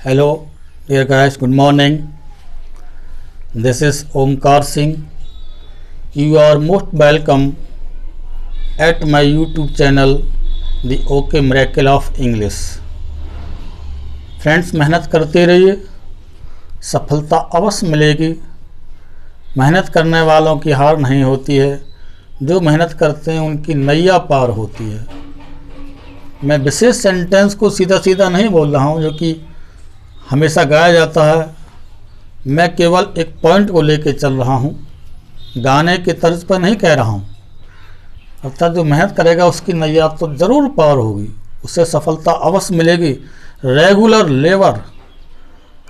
Hello, dear guys, good morning. This is Omkar Singh. You are most welcome at my YouTube channel, The OK Miracle of English. Friends, मेहनत करते रहिए, सफलता अवश्य मिलेगी। मेहनत करने वालों की हार नहीं होती है, जो मेहनत करते हैं उनकी नैया पार होती है। मैं विशेष सेंटेंस को सीधा सीधा नहीं बोल रहा हूँ जो कि हमेशा गाया जाता है। मैं केवल एक पॉइंट को लेकर चल रहा हूँ, गाने के तर्ज पर नहीं कह रहा हूँ। अर्थात जो मेहनत करेगा उसकी नैया तो ज़रूर पार होगी, उसे सफलता अवश्य मिलेगी। Regular labour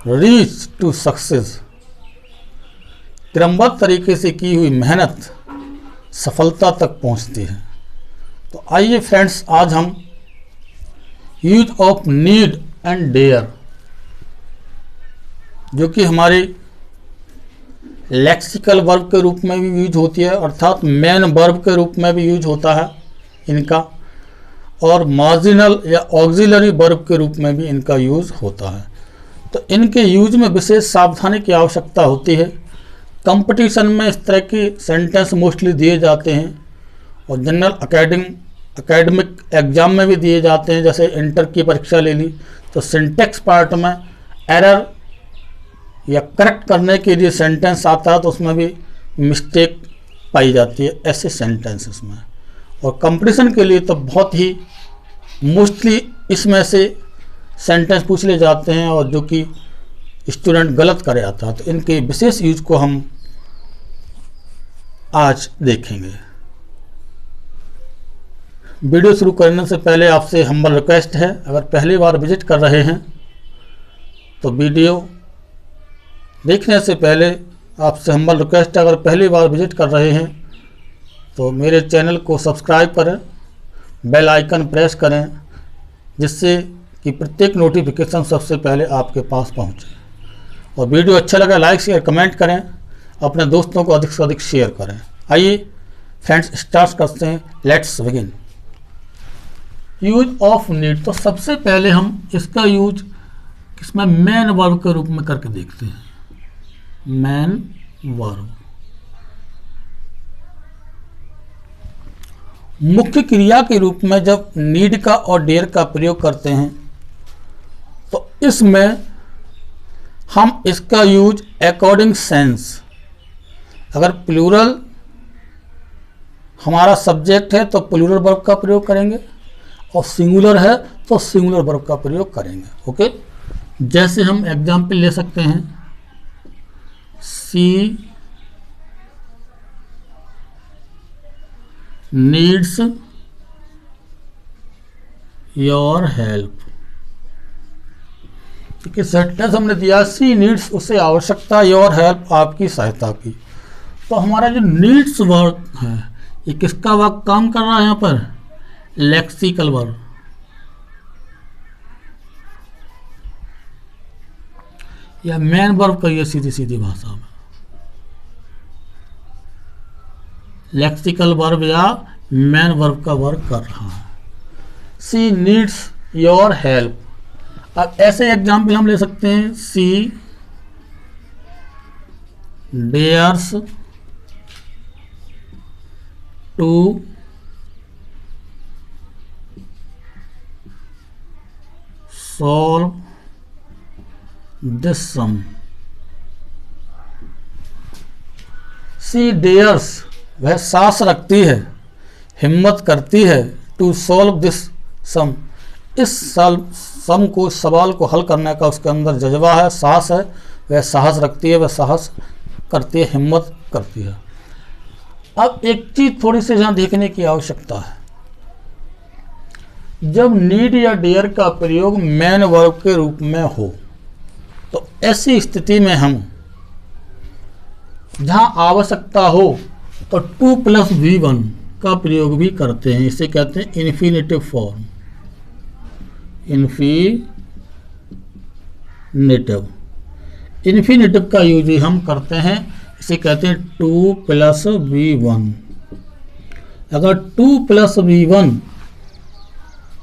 reach to success. क्रमबद्ध तरीके से की हुई मेहनत सफलता तक पहुँचती है। तो आइए फ्रेंड्स, आज हम use of need and dare, जो कि हमारी लेक्सिकल वर्ब के रूप में भी यूज होती है, अर्थात मेन वर्ब के रूप में भी यूज होता है इनका, और मार्जिनल या ऑक्सिलरी वर्ब के रूप में भी इनका यूज होता है। तो इनके यूज में विशेष सावधानी की आवश्यकता होती है। कंपटीशन में इस तरह के सेंटेंस मोस्टली दिए जाते हैं और जनरल एकेडमिक एग्जाम में भी दिए जाते हैं। जैसे इंटर की परीक्षा ले ली तो सिंटेक्स पार्ट में एरर या करेक्ट करने के लिए सेंटेंस आता है, तो उसमें भी मिस्टेक पाई जाती है ऐसे सेंटेंसेस में। और कंपटीशन के लिए तो बहुत ही मोस्टली इसमें से सेंटेंस पूछ ले जाते हैं और जो कि स्टूडेंट गलत करे आता है। तो इनके विशेष यूज को हम आज देखेंगे। वीडियो शुरू करने से पहले आपसे हम्बल रिक्वेस्ट है, अगर पहली बार विजिट कर रहे हैं तो वीडियो देखने से पहले आपसे हम्बल रिक्वेस्ट है, अगर पहली बार विजिट कर रहे हैं तो मेरे चैनल को सब्सक्राइब करें, बेल आइकन प्रेस करें, जिससे कि प्रत्येक नोटिफिकेशन सबसे पहले आपके पास पहुंचे। और वीडियो अच्छा लगा लाइक शेयर कमेंट करें, अपने दोस्तों को अधिक से अधिक शेयर करें। आइए फ्रेंड्स, स्टार्ट करते हैं। Let's begin. Use of need. तो सबसे पहले हम इसका यूज इसमें मेन वर्ब के रूप में करके देखते हैं। मैन वर्ब मुख्य क्रिया के रूप में जब नीड का और डेयर का प्रयोग करते हैं तो इसमें हम इसका यूज अकॉर्डिंग सेंस, अगर प्लूरल हमारा सब्जेक्ट है तो प्लूरल वर्ब का प्रयोग करेंगे, और सिंगुलर है तो सिंगुलर वर्ब का प्रयोग करेंगे। ओके, जैसे हम एग्जाम्पल ले सकते हैं, सी नीड्स योर हेल्प। क्योंकि सेंटेंस हमने दिया सी नीड्स, उसे आवश्यकता, योर हेल्प आपकी सहायता की। तो हमारा जो नीड्स वर्ब है ये किसका वर्ब काम कर रहा है यहाँ पर? Lexical verb. या मेन वर्ब कहिए सीधी सीधी भाषा में, लेक्सिकल वर्ब या मेन वर्ब का वर्क कर रहा है। She needs your help. अब ऐसे एग्जाम्पल हम ले सकते हैं, she dares to solve this sum. She dares, वह साहस रखती है, हिम्मत करती है, टू सॉल्व दिस सम, इस सम को, सवाल को हल करने का उसके अंदर जज्बा है, साहस है, वह साहस रखती है, वह साहस करती है, हिम्मत करती है। अब एक चीज थोड़ी सी यहाँ देखने की आवश्यकता है, जब नीड या डेयर का प्रयोग मेन वर्ब के रूप में हो तो ऐसी स्थिति में हम जहां आवश्यकता हो तो 2+V1 का प्रयोग भी करते हैं। इसे कहते हैं इन्फिनेटिव फॉर्म। इन्फिनेटिव का यूज हम करते हैं, इसे कहते हैं 2+V1। अगर 2+V1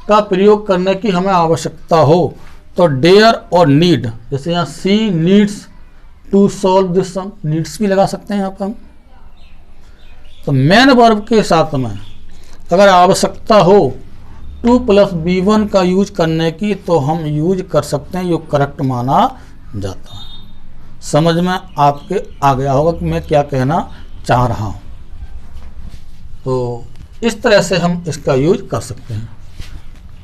का प्रयोग करने की हमें आवश्यकता हो तो डेयर और नीड, जैसे यहाँ she needs to solve this sum, needs भी लगा सकते हैं यहाँ पर हम। तो मेन वर्ब के साथ में अगर आवश्यकता हो 2 + B1 का यूज करने की, तो हम यूज कर सकते हैं, ये करेक्ट माना जाता है। समझ में आपके आ गया होगा कि मैं क्या कहना चाह रहा हूँ। तो इस तरह से हम इसका यूज कर सकते हैं।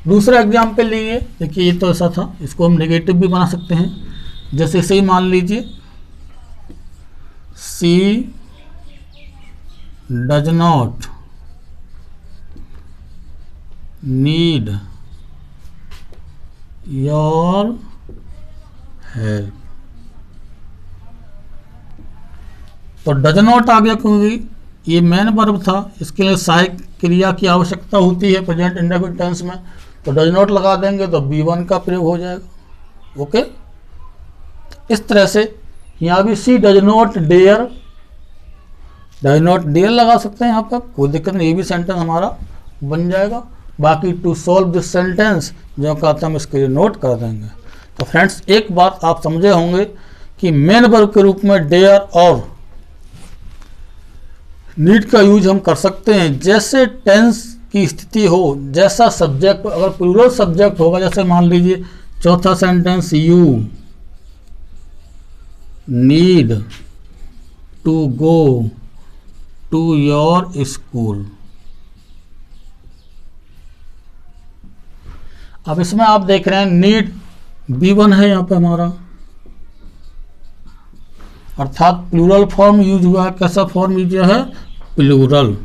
दूसरा एग्जाम्पल लीजिए, देखिए ये तो ऐसा था, इसको हम नेगेटिव भी बना सकते हैं। जैसे इसे ही मान लीजिए, she does not need your help. तो डज नॉट आ गया क्योंकि ये मेन वर्ब था, इसके लिए सहायक क्रिया की आवश्यकता होती है प्रेजेंट इंडेफिनिट टेंस में, तो डज नॉट लगा देंगे तो B1 का प्रयोग हो जाएगा। ओके, इस तरह से यहाँ भी सी डज नॉट डेयर लगा सकते हैं, यहाँ पर कोई दिक्कत नहीं, ये भी सेंटेंस हमारा बन जाएगा। बाकी टू सॉल्व दिस सेंटेंस जो कहते हैं हम इसके लिए नोट कर देंगे। तो फ्रेंड्स, एक बात आप समझे होंगे कि मेन वर्ब के रूप में डेयर और नीड का यूज हम कर सकते हैं जैसे टेंस की स्थिति हो, जैसा सब्जेक्ट, अगर प्लूरल सब्जेक्ट होगा, जैसे मान लीजिए चौथा sentence, you need to go to your school. अब इसमें आप देख रहे हैं नीड B1 है यहाँ पे हमारा, अर्थात प्लूरल फॉर्म यूज हुआ है। कैसा फॉर्म यूज हुआ है? प्लूरल।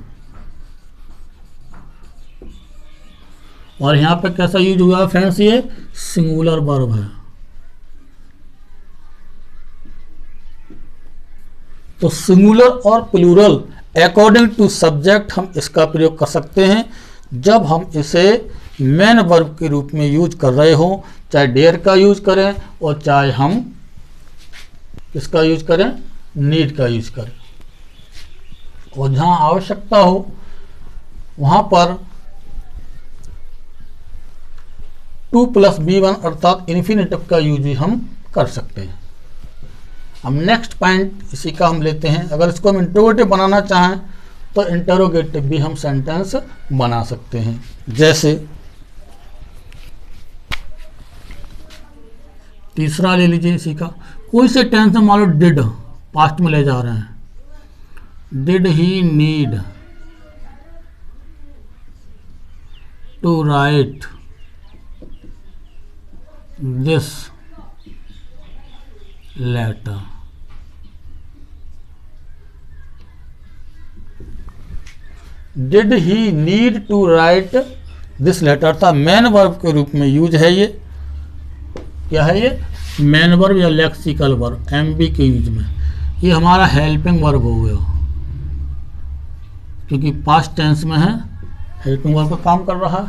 और यहाँ पे कैसा यूज हुआ है फ्रेंड्स? ये सिंगुलर वर्ब है। तो सिंगुलर और प्लूरल अकॉर्डिंग टू सब्जेक्ट हम इसका प्रयोग कर सकते हैं जब हम इसे मेन वर्ब के रूप में यूज कर रहे हो, चाहे डेयर का यूज करें और चाहे हम किसका यूज करें, नीड का यूज करें। और जहां आवश्यकता हो वहां पर 2 + B1 अर्थात इन्फिनेटिव का यूज भी हम कर सकते हैं। हम नेक्स्ट पॉइंट इसी का हम लेते हैं। अगर इसको हम इंटरोगेटिव बनाना चाहें तो इंटरोगेटिव भी हम सेंटेंस बना सकते हैं। जैसे तीसरा ले लीजिए इसी का, कोई से टेंस में मान लो डिड, पास्ट में ले जा रहे हैं, did he need to write this letter. Did he need to write this letter था मेन वर्ब के रूप में यूज है। ये क्या है? ये मेन वर्ब या लेक्सिकल वर्ब MB के यूज में। ये हमारा हेल्पिंग वर्ब हो गया क्योंकि पास्ट टेंस में है, हेल्पिंग वर्ब का काम कर रहा है।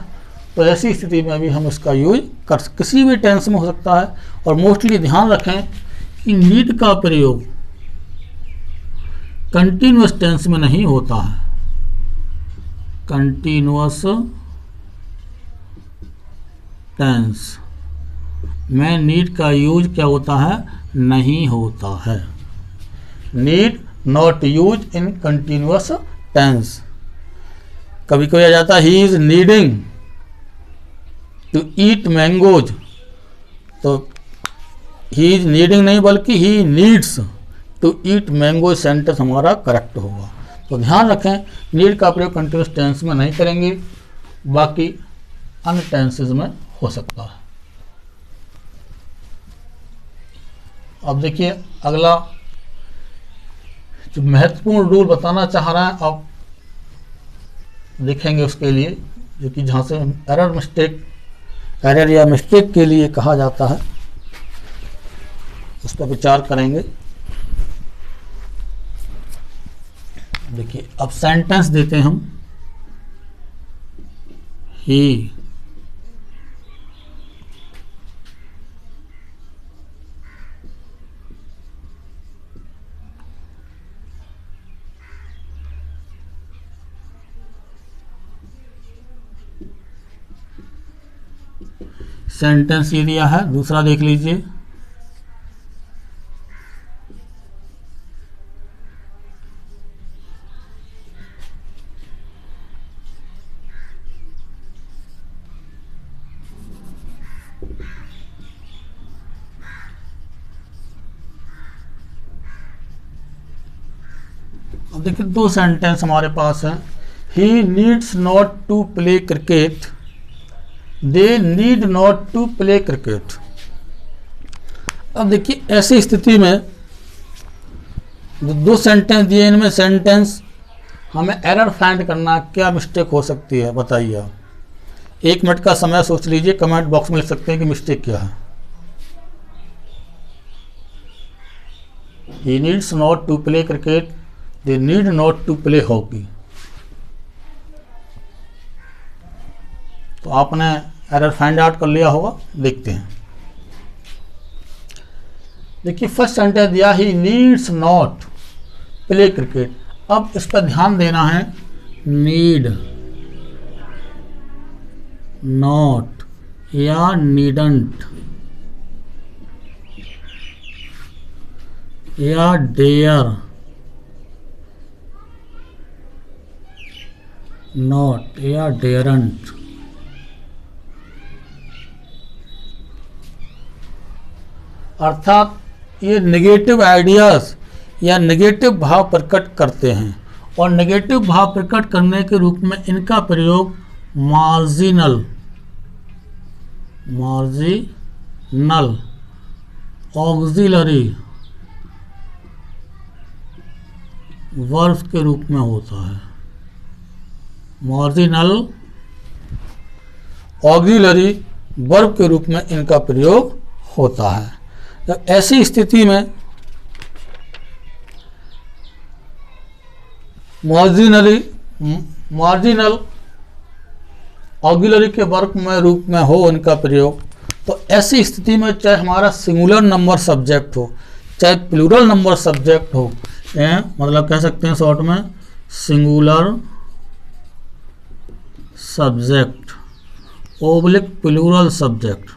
तो ऐसी स्थिति में भी हम इसका यूज कर किसी भी टेंस में हो सकता है। और मोस्टली ध्यान रखें कि नीड का प्रयोग कंटिन्यूअस टेंस में नहीं होता है। कंटिन्यूअस टेंस में नीड का यूज क्या होता है? नहीं होता है। Need not use in continuous tense. कभी कोई आ जाता है he is needing to eat mangoes, तो ही इज नीडिंग नहीं बल्कि he needs to eat mango sentence हमारा करेक्ट होगा। तो ध्यान रखें नीड का प्रयोग कंटिन्यूअस टेंस में नहीं करेंगे, बाकी अन्य टेंसेस में हो सकता है। अब देखिए अगला जो महत्वपूर्ण रूल बताना चाह रहा है, आप देखेंगे उसके लिए, जो कि जहाँ से एरर या मिस्टेक के लिए कहा जाता है, उस पर विचार करेंगे। देखिए अब सेंटेंस देते हैं हम, ही सेंटेंस ये दिया है। दूसरा देख लीजिए, अब देखिए दो सेंटेंस हमारे पास है। He needs not to play cricket, they need not to play cricket. अब देखिए ऐसी स्थिति में जो दो सेंटेंस दिए, इनमें सेंटेंस हमें एरर फाइंड करना, क्या मिस्टेक हो सकती है बताइए आप। 1 मिनट का समय सोच लीजिए, कमेंट बॉक्स में लिख सकते हैं कि मिस्टेक क्या है। He needs not to play cricket, they need not to play hockey. तो आपने एरर फाइंड आउट कर लिया होगा, देखते हैं। देखिए फर्स्ट सेंटेंस दिया, ही नीड्स नॉट प्ले क्रिकेट। अब इस पर ध्यान देना है, नीड नॉट या नीडंट या डेयर नॉट या डेयरंट। अर्थात ये नेगेटिव आइडियाज या नेगेटिव भाव प्रकट करते हैं, और नेगेटिव भाव प्रकट करने के रूप में इनका प्रयोग मार्जिनल ऑक्सिलरी वर्ब के रूप में होता है। मार्जिनल ऑक्सिलरी वर्ब के रूप में इनका प्रयोग होता है। तो ऐसी स्थिति में मार्जिनल ऑक्सिलरी के वर्ब में रूप में हो इनका प्रयोग, तो ऐसी स्थिति में चाहे हमारा सिंगुलर नंबर सब्जेक्ट हो, चाहे प्लूरल नंबर सब्जेक्ट हो, मतलब कह सकते हैं शॉर्ट में singular subject oblique plural subject,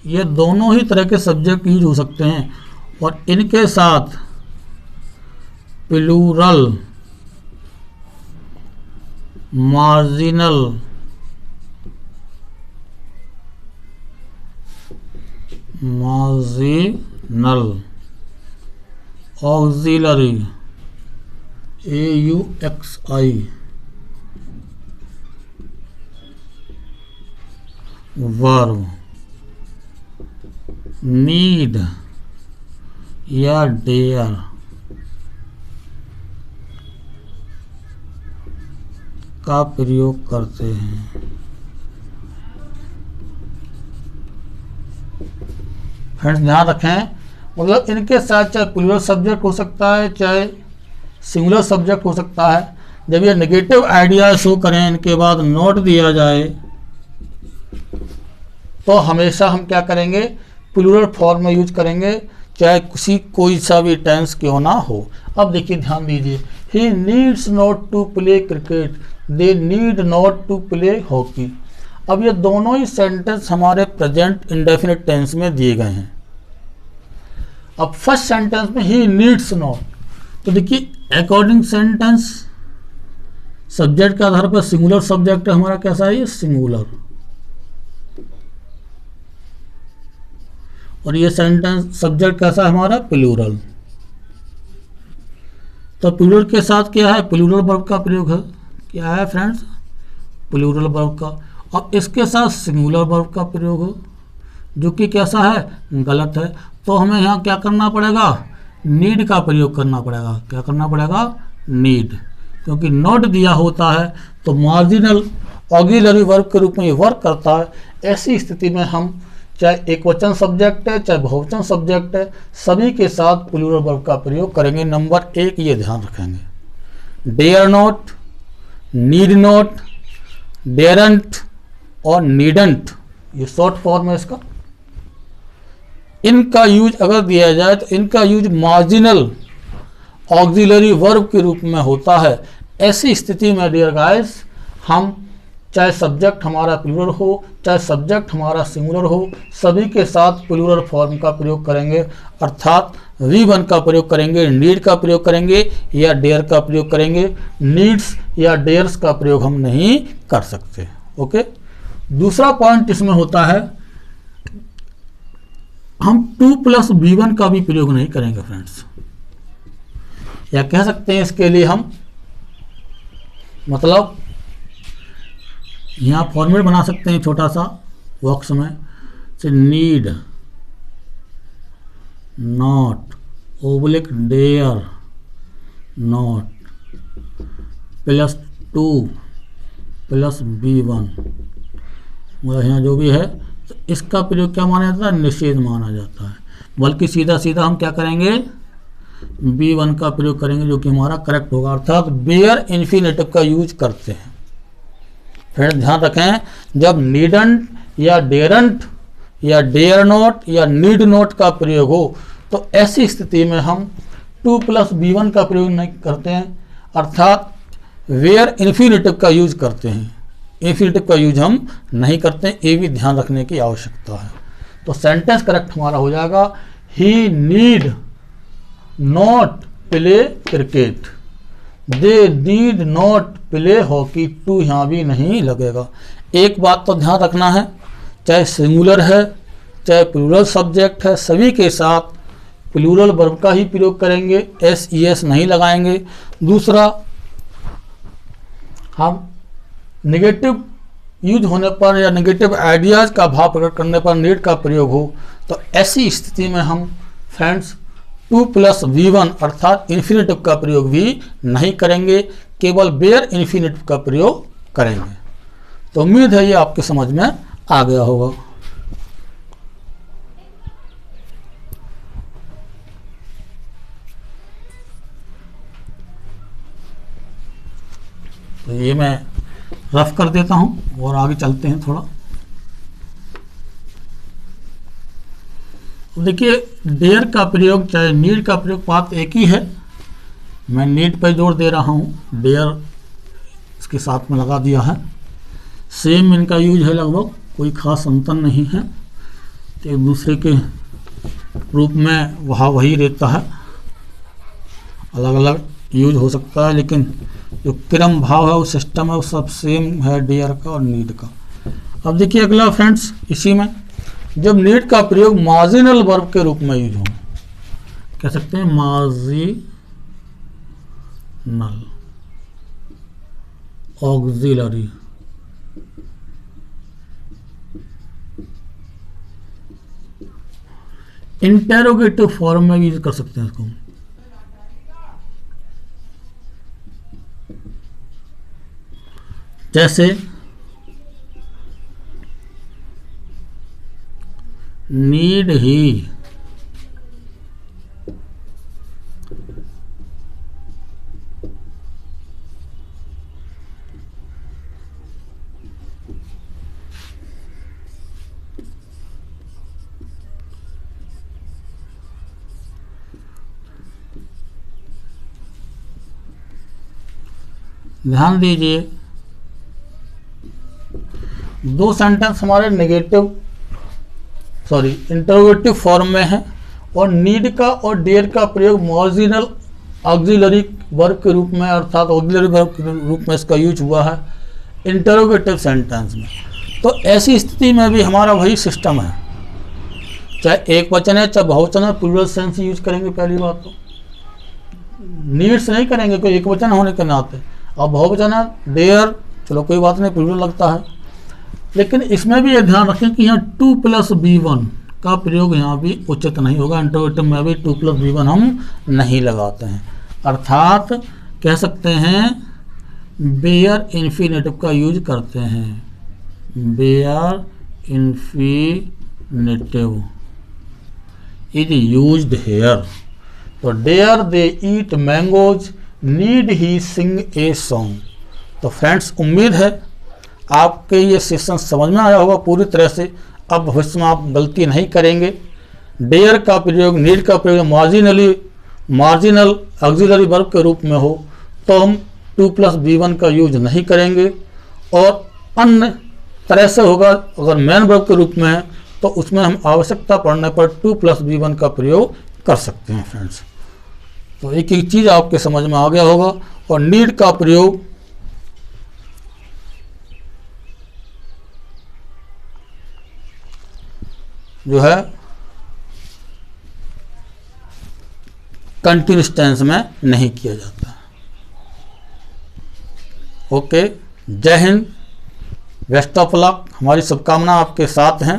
ये दोनों ही तरह के सब्जेक्ट यूज हो सकते हैं, और इनके साथ plural marginal auxiliary AUXI verb need या डेयर का प्रयोग करते हैं। फ्रेंड्स ध्यान रखें, मतलब इनके साथ चाहे प्लूरल सब्जेक्ट हो सकता है, चाहे सिंगुलर सब्जेक्ट हो सकता है। जब ये नेगेटिव आइडिया शो करें, इनके बाद नोट दिया जाए, तो हमेशा हम क्या करेंगे, प्लूरल फॉर्म में यूज करेंगे, चाहे कोई सा भी टेंस क्यों ना हो। अब देखिए ध्यान दीजिए, he needs not to play cricket, they need not to play hockey. अब ये दोनों ही सेंटेंस हमारे प्रेजेंट इंडेफिनिट टेंस में दिए गए हैं। अब फर्स्ट सेंटेंस में ही नीड्स नॉट, तो देखिए अकॉर्डिंग सेंटेंस सब्जेक्ट के आधार पर सिंगुलर सब्जेक्ट हमारा कैसा है, ये सिंगुलर, और ये सेंटेंस सब्जेक्ट कैसा है हमारा, प्लूरल। तो प्लूरल के साथ क्या है, प्लूरल वर्ब का प्रयोग है। क्या है फ्रेंड्स, प्लूरल वर्ब का। अब इसके साथ सिंगुलर वर्ब का प्रयोग हो, जो कि कैसा है, गलत है। तो हमें यहाँ क्या करना पड़ेगा, नीड का प्रयोग करना पड़ेगा। क्या करना पड़ेगा, नीड, क्योंकि नॉट दिया होता है तो मार्जिनल ऑक्सिलरी वर्ब के रूप में ये वर्क करता है। ऐसी स्थिति में हम चाहे एक वचन सब्जेक्ट है, चाहे बहुवचन सब्जेक्ट है, सभी के साथ प्लूरल वर्ब का प्रयोग करेंगे। नंबर 1 ये ध्यान रखेंगे, डेयर नॉट, नीड नॉट, डेयरंट और नीडंट, ये शॉर्ट फॉर्म है इसका। इनका यूज अगर दिया जाए तो इनका यूज मार्जिनल ऑक्सिलरी वर्ब के रूप में होता है। ऐसी स्थिति में डियर गाइस हम चाहे सब्जेक्ट हमारा प्लूरल हो, चाहे सब्जेक्ट हमारा सिंगुलर हो, सभी के साथ प्लूरल फॉर्म का प्रयोग करेंगे। अर्थात V1 का प्रयोग करेंगे, नीड का प्रयोग करेंगे या डेयर का प्रयोग करेंगे। नीड्स या डेयर्स का प्रयोग हम नहीं कर सकते। ओके। दूसरा पॉइंट इसमें होता है, हम 2+B1 का भी प्रयोग नहीं करेंगे फ्रेंड्स, या कह सकते हैं इसके लिए हम मतलब यहाँ फॉर्मेट बना सकते हैं छोटा सा बॉक्स में से, need not oblique dare not +2+B1, मतलब यहाँ जो भी है तो इसका प्रयोग क्या माना जाता है, निषेध माना जाता है। बल्कि सीधा सीधा हम क्या करेंगे, B1 का प्रयोग करेंगे जो कि हमारा करेक्ट होगा। अर्थात बेयर इन्फिनेटिव का यूज करते हैं। फिर ध्यान रखें, जब नीडंट या डेरंट या डेयर नॉट या नीड नॉट का प्रयोग हो तो ऐसी स्थिति में हम 2+B1 का प्रयोग नहीं करते हैं, अर्थात वेयर इन्फिनेटिव का यूज करते हैं। इन्फिनेटिव का यूज हम नहीं करते हैं, ये भी ध्यान रखने की आवश्यकता है। तो सेंटेंस करेक्ट हमारा हो जाएगा, he need not play cricket, they need not play hockey. To यहाँ भी नहीं लगेगा। एक बात तो ध्यान रखना है, चाहे सिंगुलर है चाहे प्लूरल सब्जेक्ट है, सभी के साथ प्लूरल वर्ब का ही प्रयोग करेंगे, SES नहीं लगाएंगे। दूसरा, हम नेगेटिव यूज होने पर या नेगेटिव आइडियाज़ का भाव प्रकट करने पर नीड का प्रयोग हो तो ऐसी स्थिति में हम फ्रेंड्स 2+V1 अर्थात इन्फिनेटिव का प्रयोग भी नहीं करेंगे, केवल बेयर इन्फिनेटिव का प्रयोग करेंगे। तो उम्मीद है ये आपके समझ में आ गया होगा। तो ये मैं रफ कर देता हूं और आगे चलते हैं थोड़ा। देखिए, डेयर का प्रयोग चाहे नीड का प्रयोग बात एक ही है। मैं नीड पर जोर दे रहा हूं, डेयर इसके साथ में लगा दिया है। सेम इनका यूज है, लगभग कोई खास अंतर नहीं है। तो एक दूसरे के रूप में वहाँ वही रहता है, अलग अलग यूज हो सकता है, लेकिन जो क्रम भाव है, वो सिस्टम है, वो सब सेम है डेयर का और नीड का। अब देखिए अगला फ्रेंड्स, इसी में जब नीड का प्रयोग मार्जिनल वर्ब के रूप में यूज हो, कह सकते हैं मार्जिनल ऑक्सिलरी, इंटेरोगेटिव फॉर्म में यूज कर सकते हैं इसको। जैसे नीड ही ध्यान दीजिए, दो सेंटेंस हमारे इंटरोगेटिव फॉर्म में है और नीड का और डेयर का प्रयोग मार्जिनल ऑक्सिलरी वर्ब के रूप में अर्थात ऑक्सिलरी वर्ब के रूप में इसका यूज हुआ है इंटरोगेटिव सेंटेंस में। तो ऐसी स्थिति में भी हमारा वही सिस्टम है, चाहे एक वचन है चाहे बहुवचन है, प्लूरल सेंस यूज करेंगे। पहली बात तो नीड्स नहीं करेंगे कोई एक वचन होने के नाते, और बहुवचन है डेयर, चलो कोई बात नहीं, प्लूरल लगता है। लेकिन इसमें भी ये ध्यान रखें कि यहाँ 2+B1 का प्रयोग यहाँ भी उचित नहीं होगा। इंटरोगेटिव में भी 2+B1 हम नहीं लगाते हैं, अर्थात कह सकते हैं बेयर इन्फिनेटिव का यूज करते हैं। Bare infinitive is used here. तो dare they eat mangoes, need he sing a song. तो फ्रेंड्स, उम्मीद है आपके ये सेशन समझ में आया होगा पूरी तरह से। अब भविष्य में आप गलती नहीं करेंगे। डेयर का प्रयोग, नीड का प्रयोग मार्जिनल ऑक्सिलरी वर्ब के रूप में हो तो हम 2+B1 का यूज नहीं करेंगे, और अन्य तरह से होगा, अगर मेन वर्ब के रूप में है तो उसमें हम आवश्यकता पड़ने पर टू प्लस बी वन का प्रयोग कर सकते हैं फ्रेंड्स। तो एक एक चीज़ आपके समझ में आ गया होगा। और नीड का प्रयोग जो है कंटिन्यूअस टेंस में नहीं किया जाता। ओके, जय हिंद, बेस्ट ऑफ लक, हमारी शुभकामना आपके साथ हैं।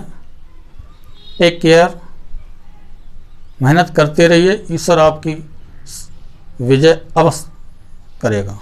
टेक केयर, मेहनत करते रहिए, ईश्वर आपकी विजय अवश्य करेगा।